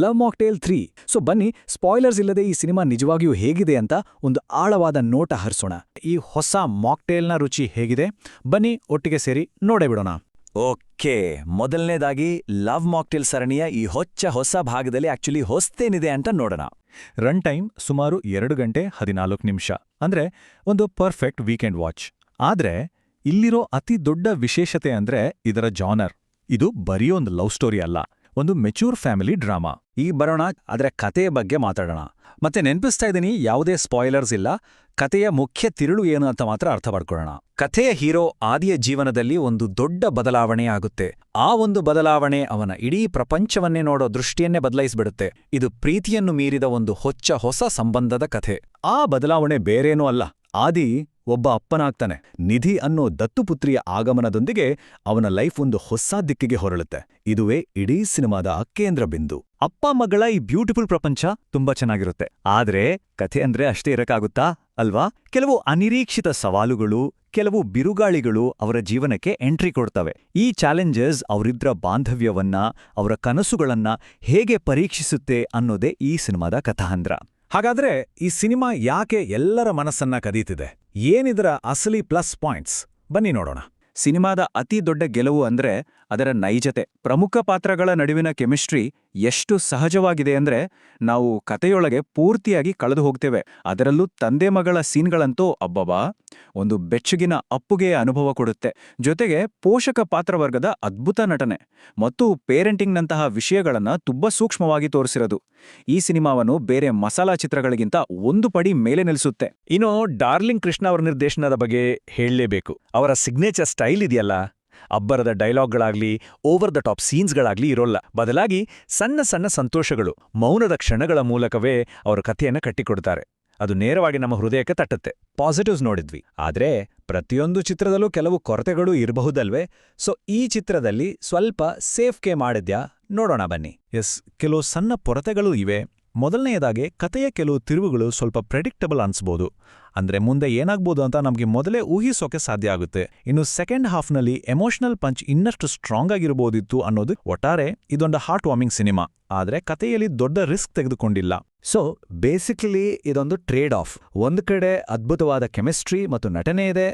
Love mocktail 3. So ಬನ್ನಿ, spoilers ಇಲ್ಲದೆ ಈ ಸಿನಿಮಾ ನಿಜವಾಗಿಯೂ ಹೇಗಿದೆ ಅಂತ ಒಂದು ಆಳವಾದ ನೋಟ ಹರಿಸೋಣ. ಈ ಹೊಸ ಮಾಕ್ಟೇಲ್ನ ರುಚಿ ಹೇಗಿದೆ? ಬನ್ನಿ ಒಟ್ಟಿಗೆ ಸೇರಿ ನೋಡೇ ಬಿಡೋಣ. ಓಕೆ, ಮೊದಲನೇದಾಗಿ ಲವ್ ಮಾಕ್ಟೇಲ್ ಸರಣಿಯ ಈ ಹೊಸ ಭಾಗದಲ್ಲಿ ಆಕ್ಚುಲಿ ಹೊಸ್ತೇನಿದೆ ಅಂತ ನೋಡೋಣ. ರನ್ ಟೈಮ್ ಸುಮಾರು 2 ಗಂಟೆ 14 ನಿಮಿಷ, ಅಂದ್ರೆ ಒಂದು ಪರ್ಫೆಕ್ಟ್ ವೀಕೆಂಡ್ ವಾಚ್. ಆದ್ರೆ ಇಲ್ಲಿರೋ ಅತಿ ದೊಡ್ಡ ವಿಶೇಷತೆ ಅಂದ್ರೆ ಇದರ ಜಾನರ್. ಇದು ಬರೀ ಒಂದು ಲವ್ ಸ್ಟೋರಿ ಅಲ್ಲ, ಒಂದು ಮೆಚೂರ್ ಫ್ಯಾಮಿಲಿ ಡ್ರಾಮಾ. ಈಗ ಬರೋಣ ಅದರ ಕಥೆಯ ಬಗ್ಗೆ ಮಾತಾಡೋಣ. ಮತ್ತೆ ನೆನಪಿಸ್ತಾ ಇದ್ದೀನಿ, ಯಾವುದೇ ಸ್ಪಾಯ್ಲರ್ಸ್ ಇಲ್ಲ. ಕಥೆಯ ಮುಖ್ಯ ತಿರುಳು ಏನು ಅಂತ ಮಾತ್ರ ಅರ್ಥ ಮಾಡ್ಕೊಳ್ಳೋಣ. ಕಥೆಯ ಹೀರೋ ಆದಿಯ ಜೀವನದಲ್ಲಿ ಒಂದು ದೊಡ್ಡ ಬದಲಾವಣೆ ಆಗುತ್ತೆ. ಆ ಒಂದು ಬದಲಾವಣೆ ಅವನ ಇಡೀ ಪ್ರಪಂಚವನ್ನೇ ನೋಡೋ ದೃಷ್ಟಿಯನ್ನೇ ಬದಲಾಯಿಸ್ಬಿಡುತ್ತೆ. ಇದು ಪ್ರೀತಿಯನ್ನು ಮೀರಿದ ಒಂದು ಹೊಸ ಸಂಬಂಧದ ಕಥೆ. ಆ ಬದಲಾವಣೆ ಬೇರೇನೂ ಅಲ್ಲ, ಆದಿ ಒಬ್ಬ ಅಪ್ಪನಾಗ್ತಾನೆ. ನಿಧಿ ಅನ್ನೋ ದತ್ತುಪುತ್ರಿಯ ಆಗಮನದೊಂದಿಗೆ ಅವನ ಲೈಫ್ ಒಂದು ಹೊಸ ದಿಕ್ಕಿಗೆ ಹೊರಳುತ್ತೆ. ಇದುವೇ ಇಡೀ ಸಿನಿಮಾದ ಕೇಂದ್ರ ಬಿಂದು. ಅಪ್ಪ ಮಗಳ ಈ ಬ್ಯೂಟಿಫುಲ್ ಪ್ರಪಂಚ ತುಂಬಾ ಚೆನ್ನಾಗಿರುತ್ತೆ. ಆದ್ರೆ ಕಥೆ ಅಂದ್ರೆ ಅಷ್ಟೇ ಇರಕ್ಕಾಗುತ್ತಾ ಅಲ್ವಾ? ಕೆಲವು ಅನಿರೀಕ್ಷಿತ ಸವಾಲುಗಳು, ಕೆಲವು ಬಿರುಗಾಳಿಗಳು ಅವರ ಜೀವನಕ್ಕೆ ಎಂಟ್ರಿ ಕೊಡ್ತವೆ. ಈ ಚಾಲೆಂಜಸ್ ಅವರಿಬ್ಬರ ಬಾಂಧವ್ಯವನ್ನ, ಅವರ ಕನಸುಗಳನ್ನ ಹೇಗೆ ಪರೀಕ್ಷಿಸುತ್ತೆ ಅನ್ನೋದೇ ಈ ಸಿನಿಮಾದ ಕಥಾಹಂದ್ರ. ಹಾಗಾದ್ರೆ ಈ ಸಿನಿಮಾ ಯಾಕೆ ಎಲ್ಲರ ಮನಸ್ಸನ್ನ ಕದೀತಿದೆ? ಏನಿದರ ಅಸಲಿ ಪ್ಲಸ್ ಪಾಯಿಂಟ್ಸ್? ಬನ್ನಿ ನೋಡೋಣ. ಸಿನಿಮಾದ ಅತಿ ದೊಡ್ಡ ಗೆಲುವು ಅಂದ್ರೆ ಅದರ ನೈಜತೆ. ಪ್ರಮುಖ ಪಾತ್ರಗಳ ನಡುವಿನ ಕೆಮಿಸ್ಟ್ರಿ ಎಷ್ಟು ಸಹಜವಾಗಿದೆ ಅಂದ್ರೆ ನಾವು ಕಥೆಯೊಳಗೆ ಪೂರ್ತಿಯಾಗಿ ಕಳೆದು ಹೋಗ್ತೇವೆ. ಅದರಲ್ಲೂ ತಂದೆ ಮಗಳ ಸೀನ್ಗಳಂತೂ ಅಬ್ಬಬಾ, ಒಂದು ಬೆಚ್ಚಗಿನ ಅಪ್ಪುಗೆಯ ಅನುಭವ ಕೊಡುತ್ತೆ. ಜೊತೆಗೆ ಪೋಷಕ ಪಾತ್ರವರ್ಗದ ಅದ್ಭುತ ನಟನೆ ಮತ್ತು ಪೇರೆಂಟಿಂಗ್ನಂತಹ ವಿಷಯಗಳನ್ನ ತುಂಬಾ ಸೂಕ್ಷ್ಮವಾಗಿ ತೋರಿಸಿರೋದು ಈ ಸಿನಿಮಾವನ್ನು ಬೇರೆ ಮಸಾಲಾ ಚಿತ್ರಗಳಿಗಿಂತ ಒಂದು ಪಡಿ ಮೇಲೆ ನಿಲ್ಲಿಸುತ್ತೆ. ಇನ್ನು ಡಾರ್ಲಿಂಗ್ ಕೃಷ್ಣ ಅವರ ನಿರ್ದೇಶನದ ಬಗ್ಗೆ ಹೇಳಲೇಬೇಕು. ಅವರ ಸಿಗ್ನೇಚರ್ ಸ್ಟೈಲ್ ಇದೆಯಲ್ಲ, ಅಬ್ಬರದ ಡೈಲಾಗ್ಗಳಾಗ್ಲಿ, ಓವರ್ ದ ಟಾಪ್ ಸೀನ್ಸ್ಗಳಾಗ್ಲಿ ಇರೋಲ್ಲ. ಬದಲಾಗಿ ಸಣ್ಣ ಸಣ್ಣ ಸಂತೋಷಗಳು, ಮೌನದ ಕ್ಷಣಗಳ ಮೂಲಕವೇ ಅವರ ಕಥೆಯನ್ನ ಕಟ್ಟಿಕೊಡ್ತಾರೆ. ಅದು ನೇರವಾಗಿ ನಮ್ಮ ಹೃದಯಕ್ಕೆ ತಟ್ಟುತ್ತೆ. ಪಾಸಿಟಿವ್ಸ್ ನೋಡಿದ್ವಿ, ಆದ್ರೆ ಪ್ರತಿಯೊಂದು ಚಿತ್ರದಲ್ಲೂ ಕೆಲವು ಕೊರತೆಗಳು ಇರಬಹುದಲ್ವೇ? ಸೊ ಈ ಚಿತ್ರದಲ್ಲಿ ಸ್ವಲ್ಪ ಸೇಫ್ಗೆ ಮಾಡಿದ್ಯಾ? ನೋಡೋಣ ಬನ್ನಿ. ಕೆಲವು ಸಣ್ಣ ಕೊರತೆಗಳು ಇವೆ. ಮೊದಲನೆಯದಾಗಿ ಕಥೆಯ ಕೆಲವು ತಿರುವುಗಳು ಸ್ವಲ್ಪ ಪ್ರೆಡಿಕ್ಟಬಲ್ ಅನ್ಸ್ಬೋದು. ಅಂದ್ರೆ ಮುಂದೆ ಏನಾಗ್ಬೋದು ಅಂತ ನಮಗೆ ಮೊದಲೇ ಊಹಿಸೋಕೆ ಸಾಧ್ಯ ಆಗುತ್ತೆ. ಇನ್ನು ಸೆಕೆಂಡ್ ಹಾಫ್ನಲ್ಲಿ ಎಮೋಷನಲ್ ಪಂಚ್ ಇನ್ನಷ್ಟು ಸ್ಟ್ರಾಂಗ್ ಆಗಿರ್ಬೋದಿತ್ತು ಅನ್ನೋದು. ಒಟ್ಟಾರೆ ಇದೊಂದು ಹಾರ್ಟ್ ವಾರ್ಮಿಂಗ್ ಸಿನಿಮಾ, ಆದ್ರೆ ಕಥೆಯಲ್ಲಿ ದೊಡ್ಡ ರಿಸ್ಕ್ ತೆಗೆದುಕೊಂಡಿಲ್ಲ. ಸೊ ಬೇಸಿಕಲಿ ಇದೊಂದು ಟ್ರೇಡ್ ಆಫ್. ಒಂದು ಕಡೆ ಅದ್ಭುತವಾದ ಕೆಮಿಸ್ಟ್ರಿ ಮತ್ತು ನಟನೆ ಇದೆ,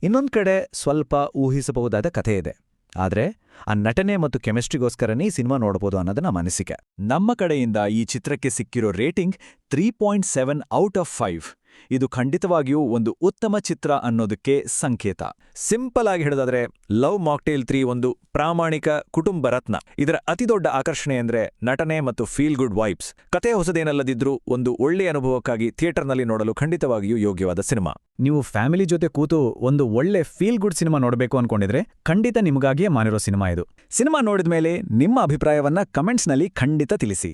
ಇನ್ನೊಂದು ಕಡೆ ಸ್ವಲ್ಪ ಊಹಿಸಬಹುದಾದ ಕಥೆ ಇದೆ. ಆದ್ರೆ ಆ ನಟನೆ ಮತ್ತು ಕೆಮಿಸ್ಟ್ರಿಗೋಸ್ಕರನೇ ಈ ಸಿನಿಮಾ ನೋಡಬಹುದು ಅನ್ನೋದು ನಮ್ಮ ಅನಿಸಿಕೆ. ನಮ್ಮ ಕಡೆಯಿಂದ ಈ ಚಿತ್ರಕ್ಕೆ ಸಿಕ್ಕಿರೋ ರೇಟಿಂಗ್ 3.7 ಔಟ್ ಆಫ್ 5. ಇದು ಖಂಡಿತವಾಗಿಯೂ ಒಂದು ಉತ್ತಮ ಚಿತ್ರ ಅನ್ನೋದಕ್ಕೆ ಸಂಕೇತ. ಸಿಂಪಲ್ ಆಗಿ ಹೇಳೋದಾದ್ರೆ ಲವ್ ಮಾಕ್ಟೇಲ್ 3 ಒಂದು ಪ್ರಾಮಾಣಿಕ ಕುಟುಂಬ ರತ್ನ. ಇದರ ಅತಿದೊಡ್ಡ ಆಕರ್ಷಣೆ ಅಂದ್ರೆ ನಟನೆ ಮತ್ತು ಫೀಲ್ ಗುಡ್ ವೈಬ್ಸ್. ಕತೆ ಹೊಸದೇನಲ್ಲದಿದ್ರೂ ಒಂದು ಒಳ್ಳೆಯ ಅನುಭವಕ್ಕಾಗಿ ಥಿಯೇಟರ್ನಲ್ಲಿ ನೋಡಲು ಖಂಡಿತವಾಗಿಯೂ ಯೋಗ್ಯವಾದ ಸಿನಿಮಾ. ನೀವು ಫ್ಯಾಮಿಲಿ ಜೊತೆ ಕೂತು ಒಂದು ಒಳ್ಳೆ ಫೀಲ್ ಗುಡ್ ಸಿನಿಮಾ ನೋಡಬೇಕು ಅನ್ಕೊಂಡಿದ್ರೆ ಖಂಡಿತ ನಿಮಗಾಗಿಯೇ ಮಾಡಿರೋ ಸಿನಿಮಾ ಇದು. ಸಿನಿಮಾ ನೋಡಿದ್ಮೇಲೆ ನಿಮ್ಮ ಅಭಿಪ್ರಾಯವನ್ನ ಕಮೆಂಟ್ಸ್ನಲ್ಲಿ ಖಂಡಿತ ತಿಳಿಸಿ.